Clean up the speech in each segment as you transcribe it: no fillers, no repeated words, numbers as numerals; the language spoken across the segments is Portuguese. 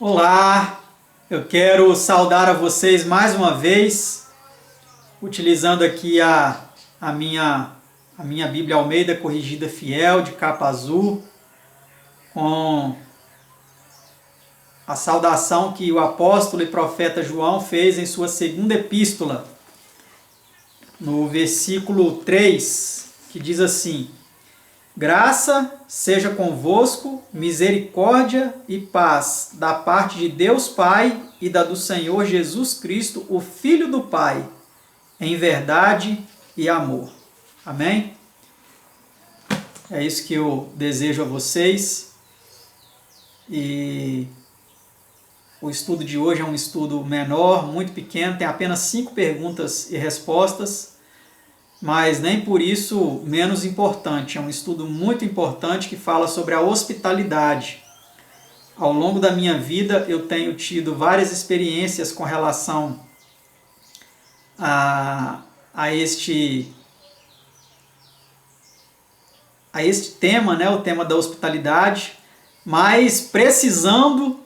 Olá, eu quero saudar a vocês mais uma vez, utilizando aqui a minha Bíblia Almeida Corrigida Fiel, de capa azul, com a saudação que o apóstolo e profeta João fez em sua segunda epístola, no versículo 3, que diz assim: Graça seja convosco, misericórdia e paz da parte de Deus Pai e da do Senhor Jesus Cristo, o Filho do Pai, em verdade e amor. Amém? É isso que eu desejo a vocês. E o estudo de hoje é um estudo menor, muito pequeno, tem apenas 5 perguntas e respostas, mas nem por isso menos importante. É um estudo muito importante que fala sobre a hospitalidade. Ao longo da minha vida eu tenho tido várias experiências com relação a este tema, né, o tema da hospitalidade, mais precisando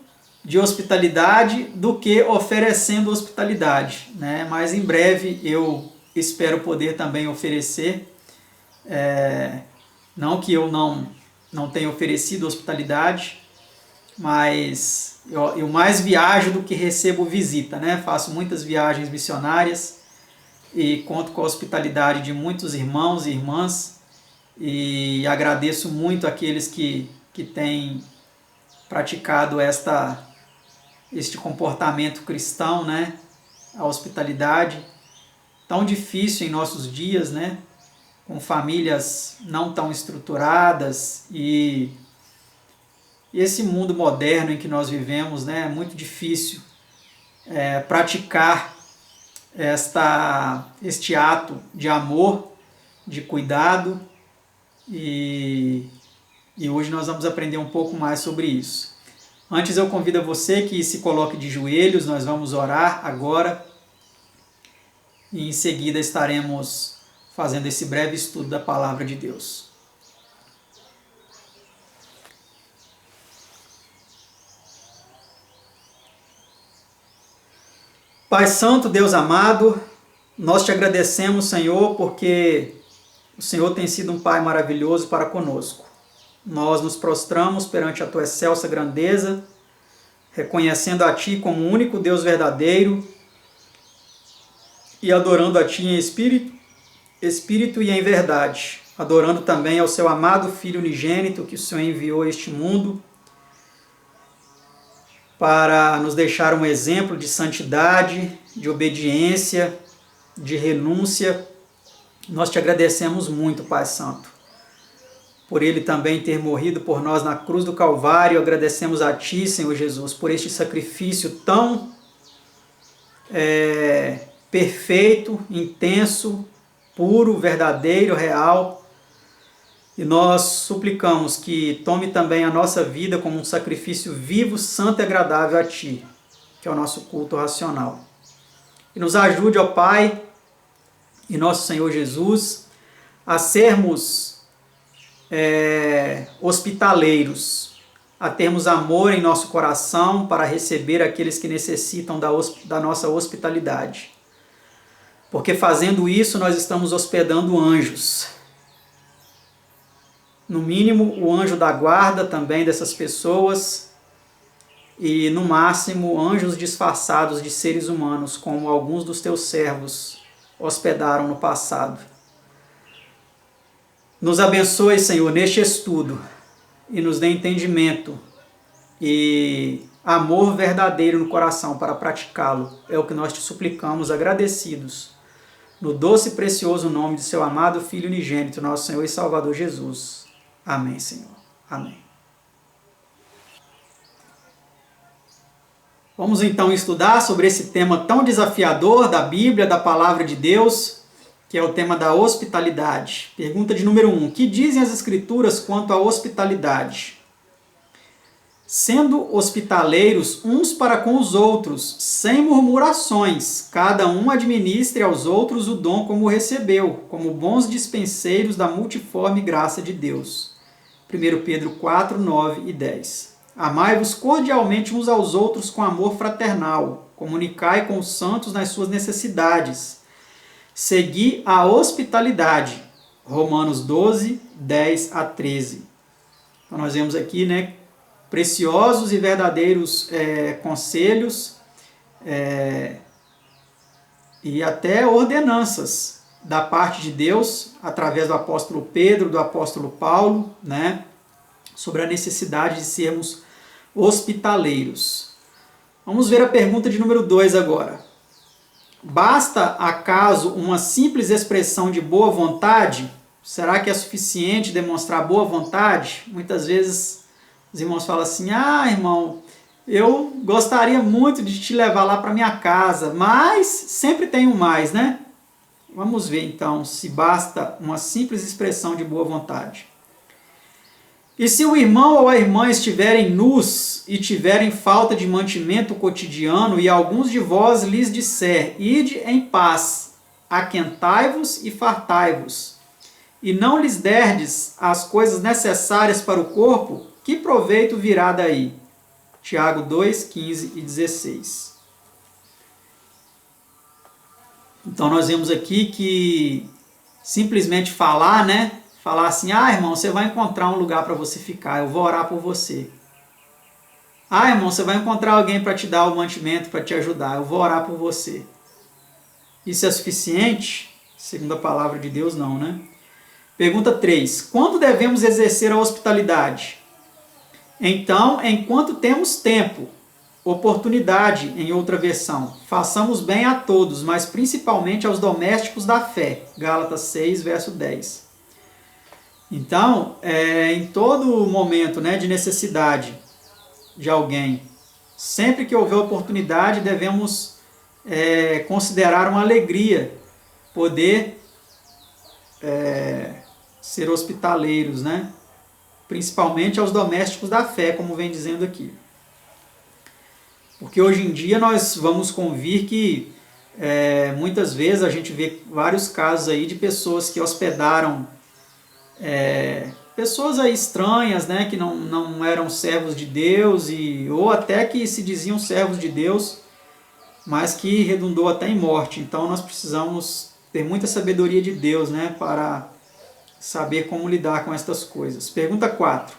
de hospitalidade do que oferecendo hospitalidade, né? Mas em breve eu espero poder também oferecer, não que eu não tenha oferecido hospitalidade, mas eu mais viajo do que recebo visita, né? Faço muitas viagens missionárias e conto com a hospitalidade de muitos irmãos e irmãs, e agradeço muito aqueles que têm praticado este comportamento cristão, né? A hospitalidade, tão difícil em nossos dias, né? Com famílias não tão estruturadas e esse mundo moderno em que nós vivemos, né? É muito difícil praticar este ato de amor, de cuidado, e hoje nós vamos aprender um pouco mais sobre isso. Antes eu convido a você que se coloque de joelhos, nós vamos orar agora e em seguida estaremos fazendo esse breve estudo da Palavra de Deus. Pai Santo, Deus amado, nós te agradecemos, Senhor, porque o Senhor tem sido um Pai maravilhoso para conosco. Nós nos prostramos perante a Tua excelsa grandeza, reconhecendo a Ti como o único Deus verdadeiro e adorando a Ti em espírito e em verdade, adorando também ao Seu amado Filho unigênito que o Senhor enviou a este mundo para nos deixar um exemplo de santidade, de obediência, de renúncia. Nós te agradecemos muito, Pai Santo, por Ele também ter morrido por nós na cruz do Calvário. Agradecemos a Ti, Senhor Jesus, por este sacrifício tão perfeito, intenso, puro, verdadeiro, real. E nós suplicamos que tome também a nossa vida como um sacrifício vivo, santo e agradável a Ti, que é o nosso culto racional. E nos ajude, ó Pai, e nosso Senhor Jesus, a sermos hospitaleiros, a termos amor em nosso coração para receber aqueles que necessitam da nossa hospitalidade. Porque fazendo isso nós estamos hospedando anjos. No mínimo o anjo da guarda também dessas pessoas e no máximo anjos disfarçados de seres humanos, como alguns dos Teus servos hospedaram no passado. Nos abençoe, Senhor, neste estudo e nos dê entendimento e amor verdadeiro no coração para praticá-lo. É o que nós te suplicamos, agradecidos, no doce e precioso nome de Seu amado Filho unigênito, nosso Senhor e Salvador Jesus. Amém, Senhor. Amém. Vamos então estudar sobre esse tema tão desafiador da Bíblia, da Palavra de Deus, que é o tema da hospitalidade. Pergunta de número 1. Que dizem as Escrituras quanto à hospitalidade? Sendo hospitaleiros uns para com os outros, sem murmurações, cada um administre aos outros o dom como recebeu, como bons dispenseiros da multiforme graça de Deus. 1 Pedro 4, 9 e 10. Amai-vos cordialmente uns aos outros com amor fraternal. Comunicai com os santos nas suas necessidades. Segui a hospitalidade. Romanos 12, 10 a 13. Então nós vemos aqui, né, preciosos e verdadeiros conselhos e até ordenanças da parte de Deus, através do apóstolo Pedro, do apóstolo Paulo, né, sobre a necessidade de sermos hospitaleiros. Vamos ver a pergunta de número 2 agora. Basta, acaso, uma simples expressão de boa vontade? Será que é suficiente demonstrar boa vontade? Muitas vezes os irmãos falam assim, irmão, eu gostaria muito de te levar lá para minha casa, mas sempre tem um mais, né? Vamos ver então se basta uma simples expressão de boa vontade. E se o irmão ou a irmã estiverem nus e tiverem falta de mantimento cotidiano, e alguns de vós lhes disser, ide em paz, aquentai-vos e fartai-vos, e não lhes derdes as coisas necessárias para o corpo, que proveito virá daí? Tiago 2, 15 e 16. Então nós vemos aqui que simplesmente falar, né? Falar assim, irmão, você vai encontrar um lugar para você ficar, eu vou orar por você. Irmão, você vai encontrar alguém para te dar o mantimento, para te ajudar, eu vou orar por você. Isso é suficiente? Segundo a palavra de Deus, não, né? Pergunta 3. Quando devemos exercer a hospitalidade? Então, enquanto temos tempo, oportunidade, em outra versão. Façamos bem a todos, mas principalmente aos domésticos da fé. Gálatas 6, verso 10. Então, em todo momento, né, de necessidade de alguém, sempre que houver oportunidade, devemos considerar uma alegria poder ser hospitaleiros, né? Principalmente aos domésticos da fé, como vem dizendo aqui. Porque hoje em dia nós vamos convir que muitas vezes a gente vê vários casos aí de pessoas que hospedaram pessoas aí estranhas, né, que não eram servos de Deus, ou até que se diziam servos de Deus, mas que redundou até em morte. Então nós precisamos ter muita sabedoria de Deus, né, para saber como lidar com estas coisas. Pergunta 4.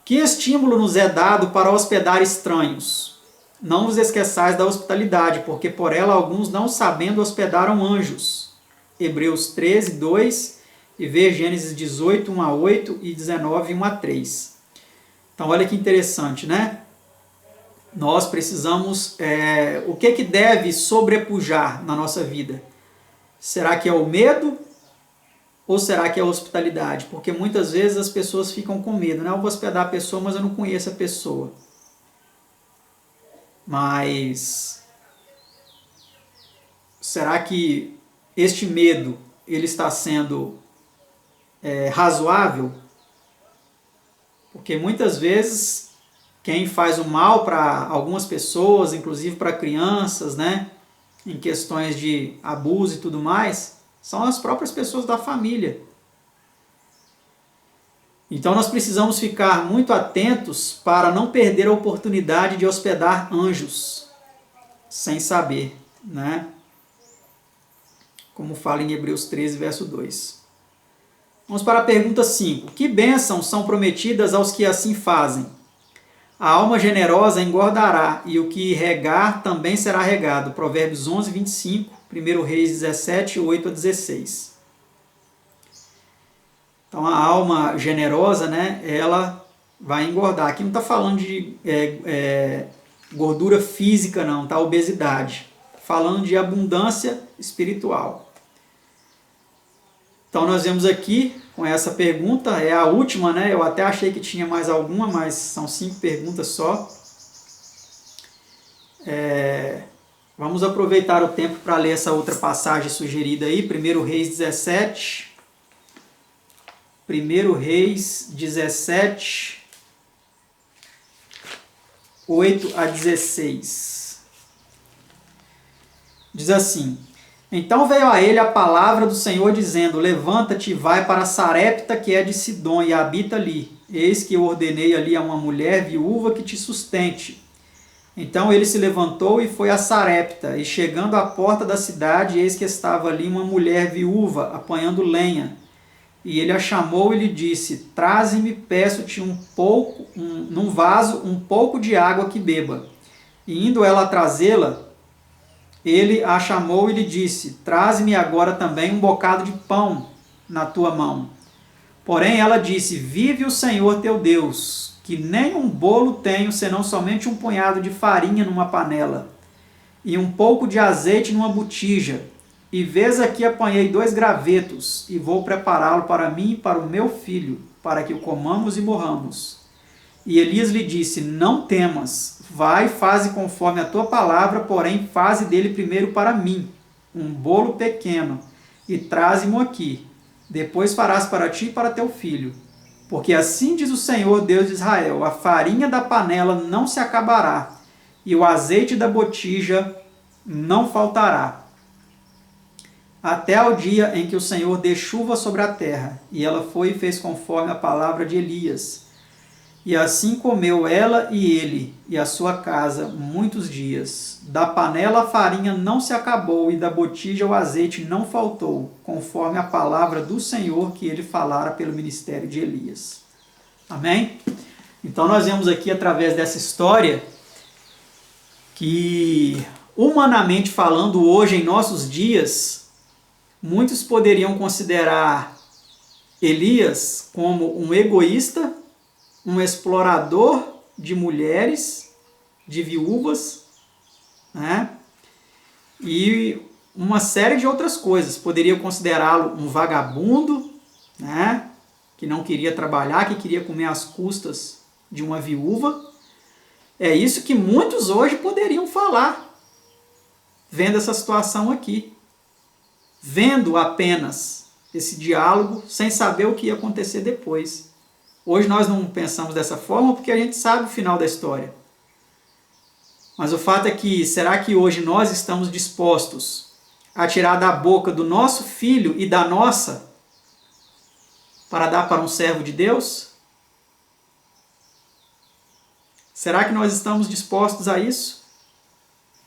Que estímulo nos é dado para hospedar estranhos? Não vos esqueçais da hospitalidade, porque por ela alguns, não sabendo, hospedaram anjos. Hebreus 13, 2, e ver Gênesis 18, 1 a 8 e 19, 1 a 3. Então olha que interessante, né? Nós precisamos, o que deve sobrepujar na nossa vida? Será que é o medo? Ou será que é a hospitalidade? Porque muitas vezes as pessoas ficam com medo, né? Eu vou hospedar a pessoa, mas eu não conheço a pessoa. Mas será que este medo ele está sendo razoável? Porque muitas vezes quem faz o mal para algumas pessoas, inclusive para crianças, né, em questões de abuso e tudo mais, são as próprias pessoas da família. Então nós precisamos ficar muito atentos para não perder a oportunidade de hospedar anjos sem saber, né? Como fala em Hebreus 13, verso 2. Vamos para a pergunta 5. Que bênçãos são prometidas aos que assim fazem? A alma generosa engordará, e o que regar também será regado. Provérbios 11, 25, 1 Reis 17, 8 a 16. Então a alma generosa, né, ela vai engordar. Aqui não está falando de gordura física, não, tá? Obesidade. Falando de abundância espiritual. Então nós vemos aqui com essa pergunta, é a última, né? Eu até achei que tinha mais alguma, mas são 5 perguntas só. Vamos aproveitar o tempo para ler essa outra passagem sugerida aí, 1 Reis 17. 1 Reis 17, 8 a 16. Diz assim: Então veio a ele a palavra do Senhor, dizendo: Levanta-te e vai para Sarepta, que é de Sidom, e habita ali. eis que eu ordenei ali a uma mulher viúva que te sustente. Então ele se levantou e foi a Sarepta, e chegando à porta da cidade, eis que estava ali uma mulher viúva, apanhando lenha. E ele a chamou e lhe disse, traze-me, peço-te num vaso, um pouco de água que beba. E indo ela a trazê-la, ele a chamou e lhe disse, traze-me agora também um bocado de pão na tua mão. Porém ela disse, vive o Senhor teu Deus, que nem um bolo tenho, senão somente um punhado de farinha numa panela, e um pouco de azeite numa botija. E vês aqui apanhei 2 gravetos, e vou prepará-lo para mim e para o meu filho, para que o comamos e morramos. E Elias lhe disse, não temas, vai, faze conforme a tua palavra, porém faze dele primeiro para mim um bolo pequeno, e traze-mo aqui. Depois farás para ti e para teu filho. Porque assim diz o Senhor Deus de Israel, a farinha da panela não se acabará, e o azeite da botija não faltará, até ao dia em que o Senhor dê chuva sobre a terra. E ela foi e fez conforme a palavra de Elias. E assim comeu ela e ele e a sua casa muitos dias. Da panela a farinha não se acabou, e da botija o azeite não faltou, conforme a palavra do Senhor que ele falara pelo ministério de Elias. Amém? Então nós vemos aqui, através dessa história, que, humanamente falando, hoje, em nossos dias, muitos poderiam considerar Elias como um egoísta, um explorador de mulheres, de viúvas, né? E uma série de outras coisas. Poderia considerá-lo um vagabundo, né? Que não queria trabalhar, que queria comer às custas de uma viúva. É isso que muitos hoje poderiam falar, vendo essa situação aqui. Vendo apenas esse diálogo, sem saber o que ia acontecer depois. Hoje nós não pensamos dessa forma porque a gente sabe o final da história. Mas o fato é que, será que hoje nós estamos dispostos a tirar da boca do nosso filho e da nossa para dar para um servo de Deus? Será que nós estamos dispostos a isso?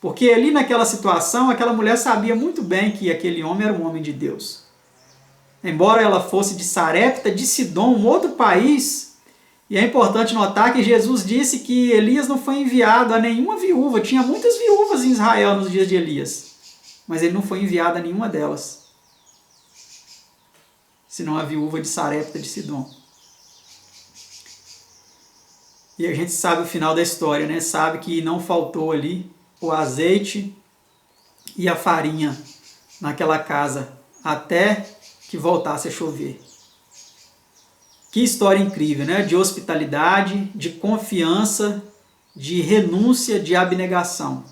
Porque ali naquela situação, aquela mulher sabia muito bem que aquele homem era um homem de Deus. Embora ela fosse de Sarepta, de Sidom, um outro país, e é importante notar que Jesus disse que Elias não foi enviado a nenhuma viúva. Tinha muitas viúvas em Israel nos dias de Elias, mas ele não foi enviado a nenhuma delas, senão a viúva de Sarepta de Sidom. E a gente sabe o final da história, né? Sabe que não faltou ali o azeite e a farinha naquela casa, até que voltasse a chover. Que história incrível, né? De hospitalidade, de confiança, de renúncia, de abnegação.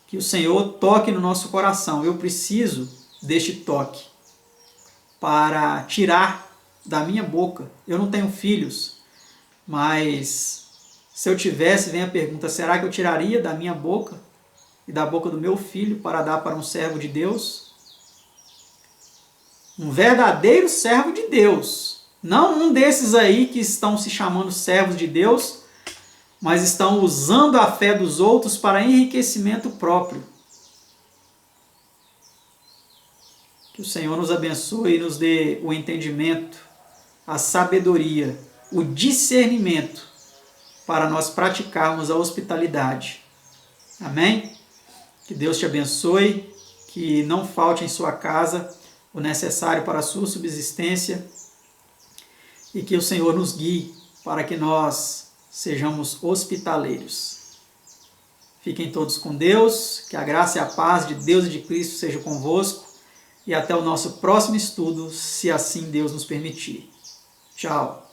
Que o Senhor toque no nosso coração. Eu preciso deste toque para tirar da minha boca. Eu não tenho filhos, mas se eu tivesse, vem a pergunta, será que eu tiraria da minha boca e da boca do meu filho para dar para um servo de Deus? Um verdadeiro servo de Deus. Não um desses aí que estão se chamando servos de Deus, mas estão usando a fé dos outros para enriquecimento próprio. Que o Senhor nos abençoe e nos dê o entendimento, a sabedoria, o discernimento para nós praticarmos a hospitalidade. Amém? Que Deus te abençoe, que não falte em sua casa o necessário para a sua subsistência e que o Senhor nos guie para que nós sejamos hospitaleiros. Fiquem todos com Deus, que a graça e a paz de Deus e de Cristo seja convosco e até o nosso próximo estudo, se assim Deus nos permitir. Tchau!